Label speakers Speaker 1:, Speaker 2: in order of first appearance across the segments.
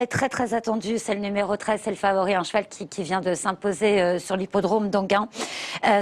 Speaker 1: Très attendu, c'est le numéro 13, c'est le favori, un cheval qui vient de s'imposer sur l'hippodrome d'Anguin.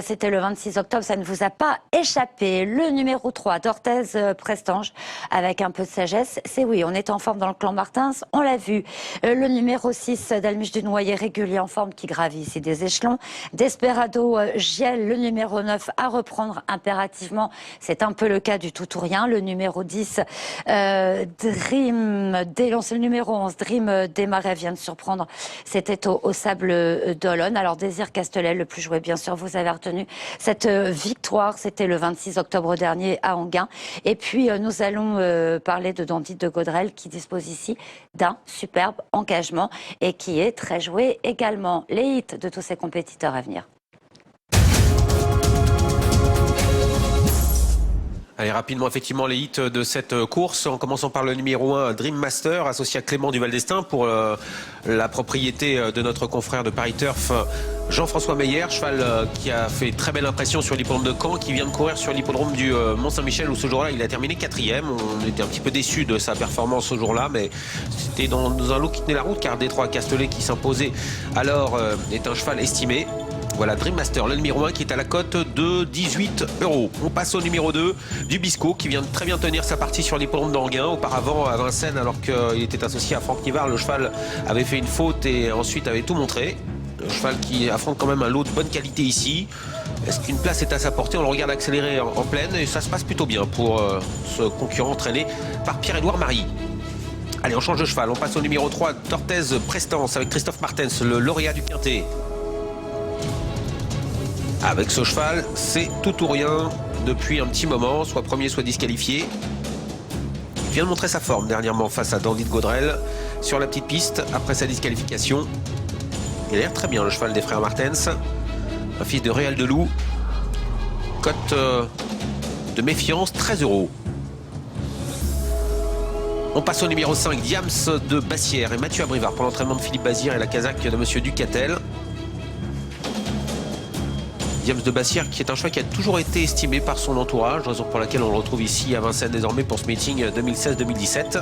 Speaker 1: C'était le 26 octobre, ça ne vous a pas échappé. Le numéro 3 d'Orthez Prestange, avec un peu de sagesse, c'est oui, on est en forme dans le clan Martins, on l'a vu. Le numéro 6 d'Almuche du Noyer, régulier en forme, qui gravit ici des échelons. Desperado Giel, le numéro 9, à reprendre impérativement, c'est un peu le cas du tout ou rien. Le numéro 10, Dream, c'est le numéro 11, Dream Desmarais vient de surprendre, c'était au Sable d'Olonne. Alors Désir Castelet, le plus joué bien sûr, vous avez retenu cette victoire, c'était le 26 octobre dernier à Anguin. Et puis nous allons parler de Dandy de Gaudrel qui dispose ici d'un superbe engagement et qui est très joué également. Les hits de tous ces compétiteurs à venir.
Speaker 2: Allez, rapidement, effectivement, les hits de cette course, en commençant par le numéro 1, Dream Master, associé à Clément du Val-d'Estaing pour la propriété de notre confrère de Paris Turf, Jean-François Meyer, cheval qui a fait très belle impression sur l'hippodrome de Caen, qui vient de courir sur l'hippodrome du Mont-Saint-Michel, où ce jour-là, il a terminé 4e. On était un petit peu déçus de sa performance ce jour-là, mais c'était dans un lot qui tenait la route, car Détroit Castelet qui s'imposait alors est un cheval estimé. Voilà, Dream Master, le numéro 1 qui est à la cote de 18 €. On passe au numéro 2, du Bisco, qui vient de très bien tenir sa partie sur l'hippodrome d'Anguin. Auparavant, à Vincennes, alors qu'il était associé à Franck Nivard, le cheval avait fait une faute et ensuite avait tout montré. Un cheval qui affronte quand même un lot de bonne qualité ici. Est-ce qu'une place est à sa portée? On le regarde accélérer en pleine et ça se passe plutôt bien pour ce concurrent entraîné par Pierre-Édouard Marie. Allez, on change de cheval. On passe au numéro 3, d'Orthez Prestance, avec Christophe Martens, le lauréat du Quintet. Avec ce cheval, c'est tout ou rien depuis un petit moment, soit premier, soit disqualifié. Il vient de montrer sa forme dernièrement face à Dandy de Gaudrel sur la petite piste après sa disqualification. Il a l'air très bien, le cheval des frères Martens, un fils de Réal de Loup. Cote de méfiance, 13 €. On passe au numéro 5, Diams de Bassière et Mathieu Abrivard pour l'entraînement de Philippe Bazir et la casaque de Monsieur Ducatel. Diams de Bassière qui est un cheval qui a toujours été estimé par son entourage, raison pour laquelle on le retrouve ici à Vincennes désormais pour ce meeting 2016-2017.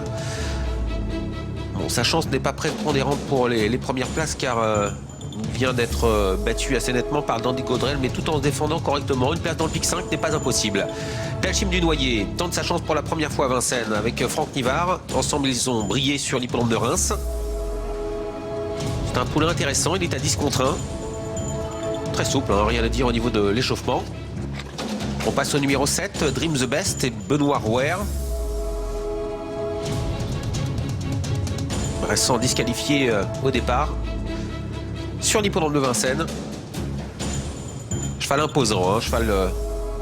Speaker 2: Bon, sa chance n'est pas prépondérante pour les premières places car il vient d'être battu assez nettement par Dandy Gaudrel, mais tout en se défendant correctement. Une place dans le pic 5 n'est pas impossible. Pelchim du Noyer tente sa chance pour la première fois à Vincennes avec Franck Nivard. Ensemble, ils ont brillé sur l'hippodrome de Reims. C'est un poulain intéressant, il est à 10 contre 1. Très souple, hein, rien à dire au niveau de l'échauffement. On passe au numéro 7, Dream the Best et Benoît Rouer. Restant disqualifié au départ. Sur l'hippodrome de Vincennes. Cheval imposant, hein, cheval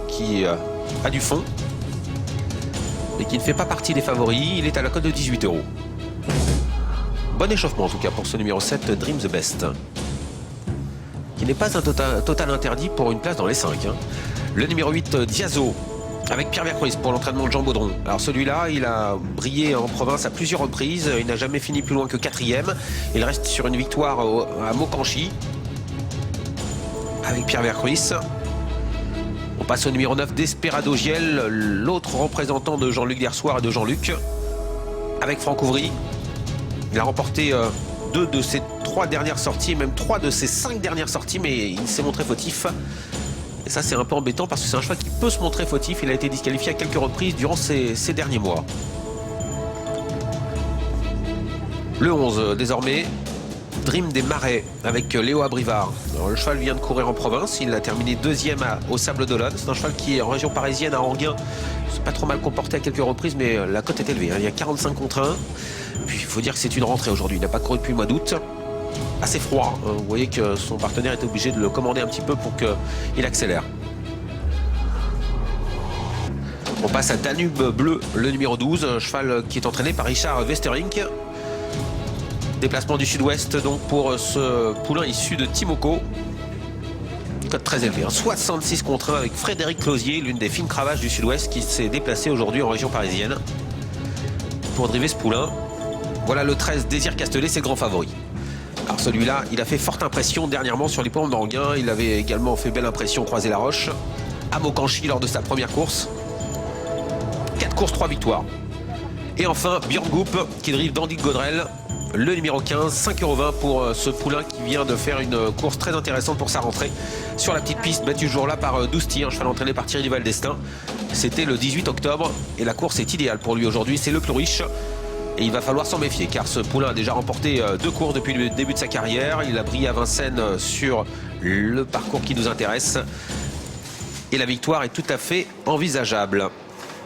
Speaker 2: qui a du fond. Mais qui ne fait pas partie des favoris. Il est à la cote de 18 €. Bon échauffement en tout cas pour ce numéro 7, Dream the Best. Qui n'est pas un total interdit pour une place dans les 5. Hein. Le numéro 8, Diazo, avec Pierre Vercruis pour l'entraînement de Jean Baudron. Alors celui-là, il a brillé en province à plusieurs reprises. Il n'a jamais fini plus loin que 4e. Il reste sur une victoire à Mokanchi, avec Pierre Vercruis. On passe au numéro 9, Desperado Giel, l'autre représentant de Jean-Luc Dersoir et de Jean-Luc, avec Franck Ouvry. Il a remporté 2 de ses 3 dernières sorties, même 3 de ses 5 dernières sorties, mais il s'est montré fautif. Et ça, c'est un peu embêtant parce que c'est un cheval qui peut se montrer fautif. Il a été disqualifié à quelques reprises durant ces derniers mois. Le 11, désormais, Dream des Marais avec Léo Abrivard. Alors, le cheval vient de courir en province. Il a terminé 2e au Sable d'Olonne. C'est un cheval qui est en région parisienne, à Anguin. Il s'est pas trop mal comporté à quelques reprises, mais la cote est élevée. Hein. Il y a 45 contre 1. Puis il faut dire que c'est une rentrée aujourd'hui. Il n'a pas couru depuis le mois d'août. Assez froid. Vous voyez que son partenaire était obligé de le commander un petit peu pour qu'il accélère. On passe à Danube Bleu, le numéro 12, cheval qui est entraîné par Richard Westerink. Déplacement du sud-ouest donc pour ce poulain issu de Timoko. Cote très élevé, hein. 66 contre 1 avec Frédéric Closier, l'une des fines cravaches du sud-ouest qui s'est déplacée aujourd'hui en région parisienne pour driver ce poulain. Voilà le 13, Désir Castelet, c'est le grand favori. Alors celui-là, il a fait forte impression dernièrement sur l'hippodrome d'Anguin. Il avait également fait belle impression croiser la Roche à Mokanchi lors de sa première course. 4 courses, 3 victoires. Et enfin, Björn Goop qui drive Dandy de Gaudrel le numéro 15, 5,20 € pour ce poulain qui vient de faire une course très intéressante pour sa rentrée sur la petite piste battue ce jour-là par Dousti, un cheval entraîné par Thierry Duval d'Estaing. C'était le 18 octobre et la course est idéale pour lui aujourd'hui. C'est le plus riche et il va falloir s'en méfier car ce poulain a déjà remporté 2 courses depuis le début de sa carrière. Il a brillé à Vincennes sur le parcours qui nous intéresse et la victoire est tout à fait envisageable.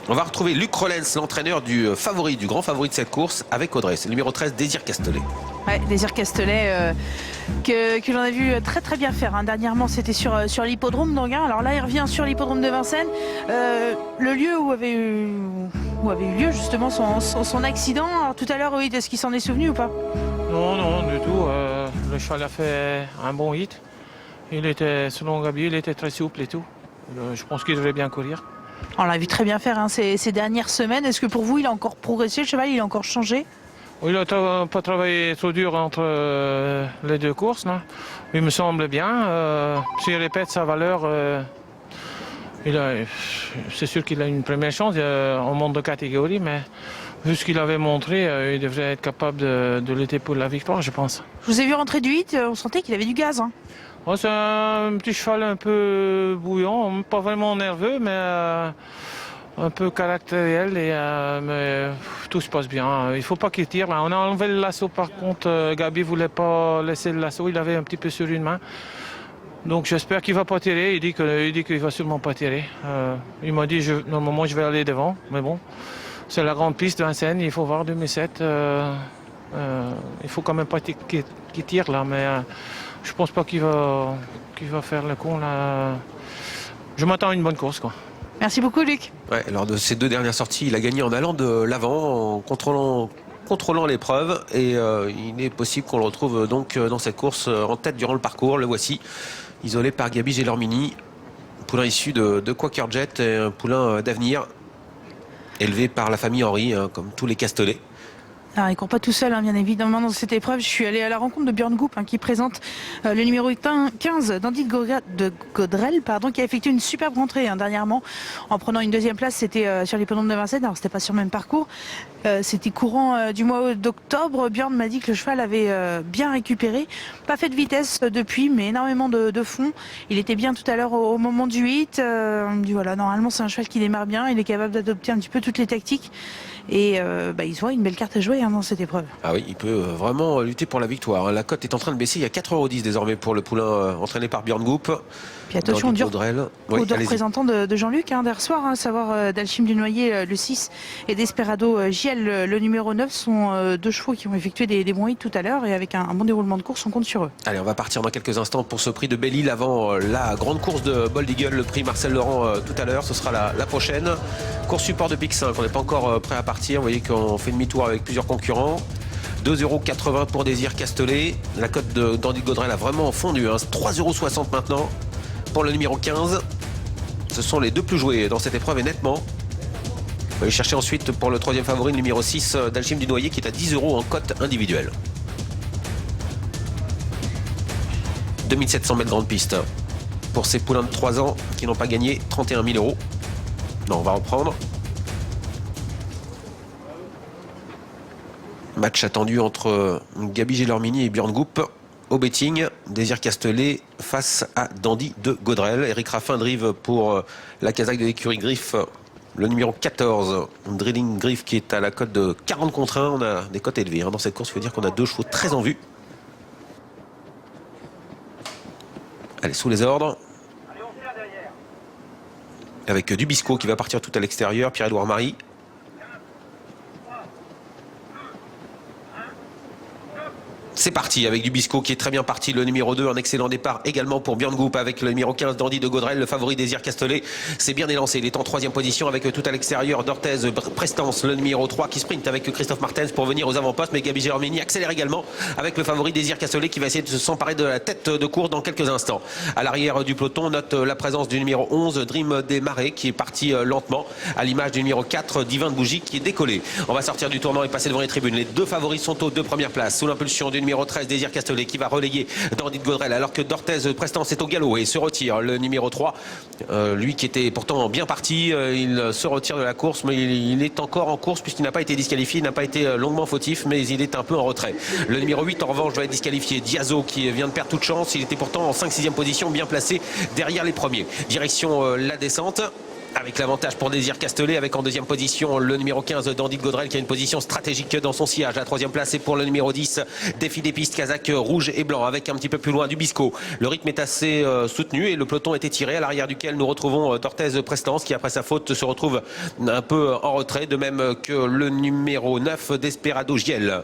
Speaker 2: On va retrouver Luc Rollens, l'entraîneur du grand favori de cette course, avec Audrey. C'est le numéro 13, Désir Castelet.
Speaker 3: Ouais, Désir Castelet, que l'on a vu très très bien faire. Hein. Dernièrement, c'était sur l'hippodrome d'Anguin. Alors là, il revient sur l'hippodrome de Vincennes. Le lieu où avait eu lieu justement son accident. Alors, tout à l'heure, oui, est-ce qu'il s'en est souvenu ou pas?
Speaker 4: Non, du tout. Le cheval a fait un bon hit. Il était, selon Gabi, il était très souple et tout. Je pense qu'il devrait bien courir.
Speaker 3: On l'a vu très bien faire hein, ces dernières semaines. Est-ce que pour vous, il a encore progressé, le cheval, il a encore changé?
Speaker 4: Oui, il n'a pas travaillé trop dur entre les 2 courses. Là. Il me semble bien. S'il répète sa valeur, c'est sûr qu'il a une première chance. On monte de catégorie, mais vu ce qu'il avait montré, il devrait être capable de lutter pour la victoire, je pense.
Speaker 3: Je vous ai vu rentrer du 8, on sentait qu'il avait du gaz. Hein.
Speaker 4: Oh, c'est un petit cheval un peu bouillant, pas vraiment nerveux, mais un peu caractériel. Mais tout se passe bien. Il ne faut pas qu'il tire. Là. On a enlevé le lasso par contre. Gabi ne voulait pas laisser le lasso. Il avait un petit peu sur une main. Donc j'espère qu'il ne va pas tirer. Il dit qu'il ne va sûrement pas tirer. Il m'a dit normalement je vais aller devant. Mais bon, c'est la grande piste de Vincennes. Il faut voir 2007. Il faut quand même pas qu'il tire là. Mais je pense pas qu'il va faire le con là. Je m'attends à une bonne course quoi.
Speaker 3: Merci beaucoup Luc.
Speaker 2: Ouais, lors de ses 2 dernières sorties, il a gagné en allant de l'avant, en contrôlant l'épreuve et il est possible qu'on le retrouve donc dans cette course en tête durant le parcours. Le voici, isolé par Gabi Gelormini, poulain issu de Quaker Jet et un poulain d'avenir, élevé par la famille Henry, hein, comme tous les Castelet.
Speaker 3: Alors, il ne court pas tout seul, hein, bien évidemment, dans cette épreuve. Je suis allée à la rencontre de Björn Goop, hein, qui présente le numéro 15 d'Andy de Godrel, qui a effectué une superbe rentrée hein, dernièrement, en prenant une 2e place. C'était sur l'hippodrome de Vincennes. Alors, c'était pas sur le même parcours. C'était courant du mois d'octobre. Björn m'a dit que le cheval avait bien récupéré. Pas fait de vitesse depuis, mais énormément de fond. Il était bien tout à l'heure au moment du 8. Il me dit voilà, normalement, c'est un cheval qui démarre bien. Il est capable d'adopter un petit peu toutes les tactiques. Et il voit une belle carte à jouer hein, dans cette épreuve.
Speaker 2: Ah oui, il peut vraiment lutter pour la victoire. La cote est en train de baisser. Il y a 4,10 € désormais pour le poulain entraîné par Björn Goop.
Speaker 3: Puis attention, aux deux représentants de Jean-Luc hier soir, hein, à savoir d'Alchim du Noyer, le 6, et Desperado JL, le numéro 9, sont 2 chevaux qui ont effectué des bons hits tout à l'heure. Et avec un bon déroulement de course, on compte sur eux.
Speaker 2: Allez, on va partir dans quelques instants pour ce prix de Belle-Île avant la grande course de Bold Eagle, le prix Marcel Laurent tout à l'heure. Ce sera la prochaine. Course support de Pic 5, on n'est pas encore prêt à partir. Vous voyez qu'on fait demi-tour avec plusieurs concurrents. 2,80 € pour Désir Castelet. La cote d'Andy Godrel a vraiment fondu. Hein. 3,60 € maintenant pour le numéro 15. Ce sont les 2 plus joués dans cette épreuve et nettement. On va aller chercher ensuite pour le 3e favori, le numéro 6 d'Alchim du Noyer qui est à 10 € en cote individuelle. 2700 mètres grande piste pour ces poulains de 3 ans qui n'ont pas gagné 31 000 €. Non, on va reprendre. Match attendu entre Gabi Gelormini et Björn Goop au betting. Désir Castelet face à Dandy de Godrel. Eric Raffin drive pour la casaque de l'écurie Griff, le numéro 14. Drilling Griff qui est à la cote de 40 contre 1. On a des cotes élevées hein. Dans cette course, il faut dire qu'on a 2 chevaux très en vue. Allez, sous les ordres. Avec Dubisco qui va partir tout à l'extérieur. Pierre-Édouard Marie. C'est parti avec Dubisco qui est très bien parti, le numéro 2, un excellent départ également pour Björn Goop avec le numéro 15 Dandy de Godrel, le favori Désir Castelet. C'est bien élancé, il est en 3e position avec tout à l'extérieur d'Orthez Prestance, le numéro 3 qui sprint avec Christophe Martens pour venir aux avant-postes, mais Gabi Gelormini accélère également avec le favori Désir Castelet qui va essayer de s'emparer de la tête de course dans quelques instants. À l'arrière du peloton, note la présence du numéro 11 Dream des Marais qui est parti lentement, à l'image du numéro 4 Divin de Bougie qui est décollé. On va sortir du tournant et passer devant les tribunes. Les 2 favoris sont aux 2 premières places sous l'impulsion du numéro 13, Désir Castellet, qui va relayer Dandy de Gaudrel, alors que D'Orthez Prestance est au galop et se retire. Le numéro 3, lui qui était pourtant bien parti, il se retire de la course, mais il est encore en course puisqu'il n'a pas été disqualifié, il n'a pas été longuement fautif, mais il est un peu en retrait. Le numéro 8, en revanche, va être disqualifié. Diazo, qui vient de perdre toute chance, il était pourtant en 5-6e position, bien placé derrière les premiers. Direction la descente, avec l'avantage pour Désir Castellet, avec en deuxième position le numéro 15, Dandy de Gaudrel, qui a une position stratégique dans son sillage. La troisième place est pour le numéro 10, Défi des pistes, Kazakh rouge et blanc, avec un petit peu plus loin Dubisco. Le rythme est assez soutenu et le peloton est étiré, à l'arrière duquel nous retrouvons D'Orthez Prestance, qui après sa faute se retrouve un peu en retrait, de même que le numéro 9, Desperado Giel.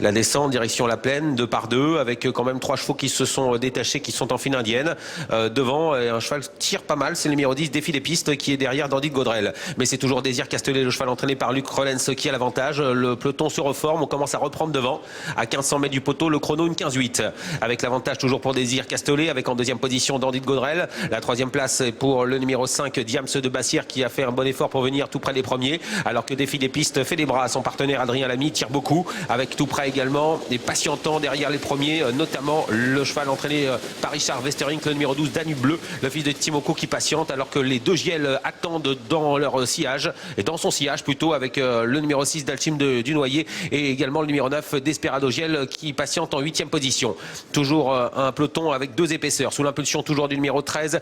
Speaker 2: La descente, direction la plaine, 2 par 2, avec quand même 3 chevaux qui se sont détachés, qui sont en file indienne. Devant, un cheval tire pas mal, c'est le numéro 10, Défi des pistes, qui est derrière Dandy de Gaudrel. Mais c'est toujours Désir Castellet, le cheval entraîné par Luc Rollens, qui a l'avantage. Le peloton se reforme, on commence à reprendre devant. À 1500 mètres du poteau, le chrono, une 15-8. Avec l'avantage toujours pour Désir Castellet, avec en deuxième position Dandy de Gaudrel. La troisième place est pour le numéro 5, Diams de Bassière, qui a fait un bon effort pour venir tout près des premiers. Alors que Défi des pistes fait des bras à son partenaire Adrien Lamy, tire beaucoup, avec tout près également des patientants derrière les premiers, notamment le cheval entraîné par Richard Westerink, le numéro 12, Danube Bleu, le fils de Timoko, qui patiente, alors que les deux Giel attendent dans leur sillage, et dans son sillage plutôt, avec le numéro 6, Dalchim du Noyer, et également le numéro 9, Desperado Giel, qui patiente en 8e position. Toujours un peloton avec 2 épaisseurs, sous l'impulsion toujours du numéro 13,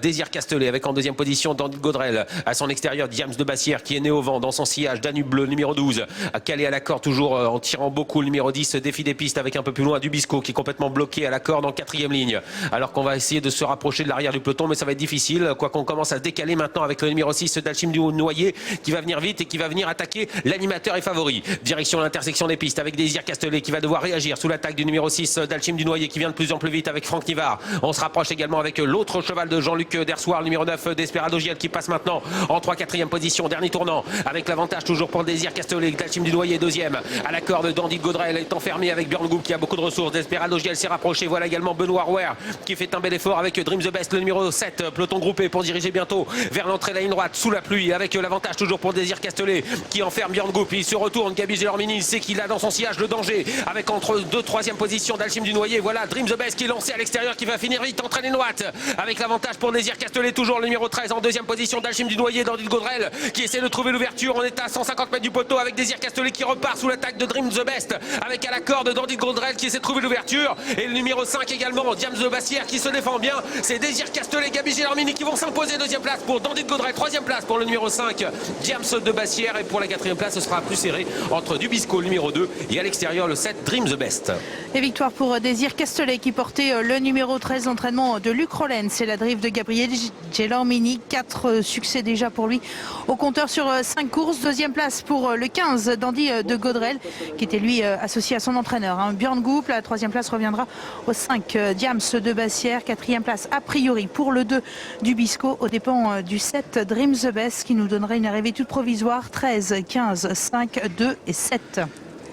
Speaker 2: Désir Castellet, avec en deuxième position Dandy de Gaudrel, à son extérieur Diams de Bassière, qui est né au vent, dans son sillage Danube Bleu, numéro 12, calé à la corde toujours en tirant beaucoup, le numéro 10, Défi des pistes, avec un peu plus loin Dubisco, qui est complètement bloqué à la corde en 4e ligne, alors qu'on va essayer de se rapprocher de l'arrière du peloton, mais ça va être difficile, quoi qu'on commence à se décaler maintenant avec le numéro 6, Dalchim du Noyer, qui va venir vite et qui va venir attaquer l'animateur et favori. Direction l'intersection des pistes, avec Désir Castellet, qui va devoir réagir sous l'attaque du numéro 6, Dalchim du Noyer, qui vient de plus en plus vite avec Franck Nivard. On se rapproche également avec l'autre cheval de Jean-Luc Dersoir, le numéro 9, Desperado Giel, qui passe maintenant en 3-4e position, dernier tournant, avec l'avantage toujours pour Désir Castellet, Dalchim du Noyer 2e, à la corde, Dandy de Gaudrel est enfermé avec Björn Goop, qui a beaucoup de ressources. Desperado Giel s'est rapproché. Voilà également Benoît Rouer, qui fait un bel effort avec Dream the Best, le numéro 7, peloton groupé pour diriger bientôt vers l'entrée de la ligne droite sous la pluie, avec l'avantage toujours pour Désir Castellet, qui enferme Björn Goop. Il se retourne, Gabi Gelormini, il sait qu'il a dans son sillage le danger, avec entre 2 3e position Dalchim du Noyer. Voilà Dream the Best qui est lancé à l'extérieur, qui va finir vite entre les droite, avec l'avantage pour Désir Castellet, toujours le numéro 13 en 2e position, Dalchim du Noyer, Dandy de Gaudrel, qui essaie de trouver l'ouverture. On est à 150 mètres du poteau, avec Désir Castellet qui repart sous l'attaque de Dream the Best, avec à la corde Dandy de Gaudrel, qui essaie de trouver l'ouverture, et le numéro 5 également, Diams de Bassière, qui se défend bien. C'est Désir Castellet, Gabi Gelormini qui vont s'imposer. 2e place pour Dandy de Gaudrel, 3e place pour le numéro 5, Diams de Bassière, et pour la 4e place ce sera plus serré entre Dubisco, le numéro 2, et à l'extérieur le 7, Dream the Best.
Speaker 3: Et victoire pour Désir Castellet, qui portait le numéro 13, entraînement de Luc Rollens. C'est la drive de Gabriel Gelormini, 4 succès déjà pour lui au compteur sur 5 courses. 2e place pour le 15, Dandy de Gaudrel, qui était lui associé à son entraîneur, Björn Goop. La 3e place reviendra au 5, Diams de Bassière. 4e place a priori pour le 2, Dubisco, aux dépens du 7, Dream the Best, qui nous donnerait une arrivée toute provisoire. 13, 15, 5, 2 et 7.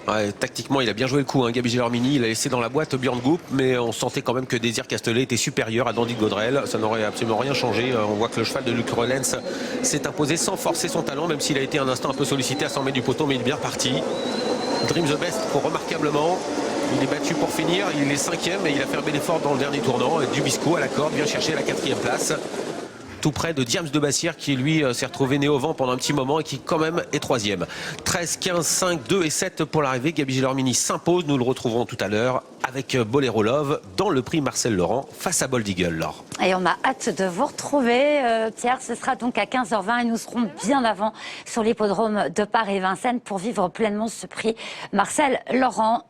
Speaker 2: Ouais, tactiquement, il a bien joué le coup, Gabi Gelormini. Il a laissé dans la boîte Björn Goop, mais on sentait quand même que Désir Castellet était supérieur à Dandy de Gaudrel. Ça n'aurait absolument rien changé. On voit que le cheval de Luc Rollens s'est imposé sans forcer son talent, même s'il a été un instant un peu sollicité à 100 mètres du poteau, mais il est bien parti. Dream the Best pour remarquablement. Il est battu pour finir, il est 5e et il a fait un bel effort dans le dernier tournant. Dubisco à la corde vient chercher la 4e place, tout près de Diams de Bassière, qui lui s'est retrouvé né au vent pendant un petit moment et qui quand même est 3e. 13, 15, 5, 2 et 7 pour l'arrivée. Gabi Gelormini s'impose, nous le retrouverons tout à l'heure avec Bolero Love dans le prix Marcel Laurent face à Bold Eagle. Laure.
Speaker 1: Et on a hâte de vous retrouver, Pierre. Ce sera donc à 15h20 et nous serons bien avant sur l'hippodrome de Paris-Vincennes pour vivre pleinement ce prix Marcel Laurent.